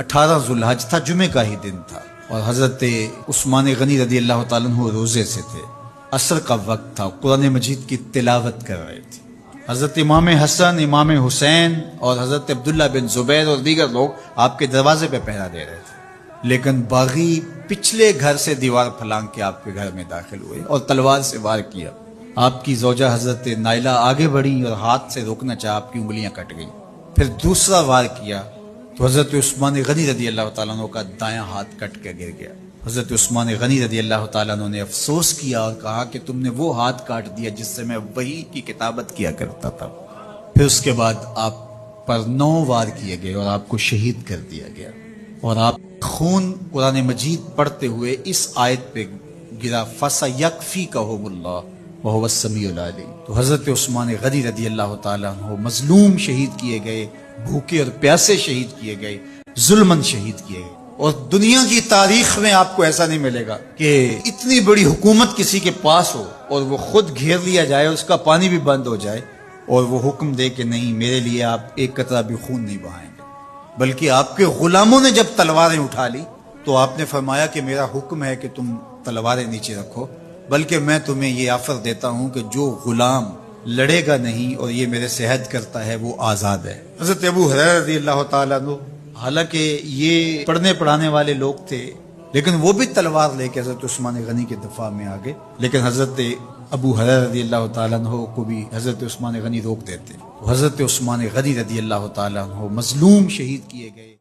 18 ذوالحج تھا، جمعے کا ہی دن تھا، اور حضرت عثمان غنی رضی اللہ تعالیٰ عنہ روزے سے تھے، عصر کا وقت تھا، قرآن مجید کی تلاوت کر رہے تھے۔ حضرت امام حسن، امام حسین اور حضرت عبداللہ بن زبیر اور دیگر لوگ آپ کے دروازے پہ پہرا دے رہے تھے، لیکن باغی پچھلے گھر سے دیوار پھلانگ کے آپ کے گھر میں داخل ہوئے اور تلوار سے وار کیا۔ آپ کی زوجہ حضرت نائلہ آگے بڑھی اور ہاتھ سے روکنا چاہا، آپ کی انگلیاں کٹ گئیں۔ پھر دوسرا وار کیا تو حضرت عثمان غنی رضی اللہ تعالیٰ عنہ کا دایاں ہاتھ کٹ کے گر گیا۔ حضرت عثمان غنی رضی اللہ تعالیٰ عنہ نے افسوس کیا اور کہا کہ تم نے وہ ہاتھ کاٹ دیا جس سے میں وحی کی کتابت کیا کرتا تھا۔ پھر اس کے بعد آپ پر 9 وار کیے گئے اور آپ کو شہید کر دیا گیا، اور آپ خون قرآن مجید پڑھتے ہوئے اس آیت پہ گرا، فَسَيَكْفِيكَهُمُ اللَّهُ وَهُوَ السَّمِيعُ الْعَلِيمُ۔ تو حضرت عثمان غنی رضی اللہ تعالیٰ عنہ مظلوم شہید کیے گئے، بھوکے اور پیاسے شہید کیے گئے، ظلماً شہید کیے گئے۔ اور دنیا کی تاریخ میں آپ کو ایسا نہیں ملے گا کہ اتنی بڑی حکومت کسی کے پاس ہو اور وہ خود گھیر لیا جائے، اس کا پانی بھی بند ہو جائے، اور وہ حکم دے کہ نہیں، میرے لیے آپ ایک قطرہ بھی خون نہیں بہائیں گے۔ بلکہ آپ کے غلاموں نے جب تلواریں اٹھا لی تو آپ نے فرمایا کہ میرا حکم ہے کہ تم تلواریں نیچے رکھو، بلکہ میں تمہیں یہ آفر دیتا ہوں کہ جو غلام لڑے گا نہیں اور یہ میرے سے عہد کرتا ہے وہ آزاد ہے۔ حضرت ابو ہریرہ رضی اللہ تعالیٰ عنہ، حالانکہ یہ پڑھنے پڑھانے والے لوگ تھے، لیکن وہ بھی تلوار لے کے حضرت عثمان غنی کے دفاع میں آگے، لیکن حضرت ابو ہریرہ رضی اللہ تعالیٰ عنہ کو بھی حضرت عثمان غنی روک دیتے۔ حضرت عثمان غنی رضی اللہ تعالیٰ عنہ مظلوم شہید کیے گئے۔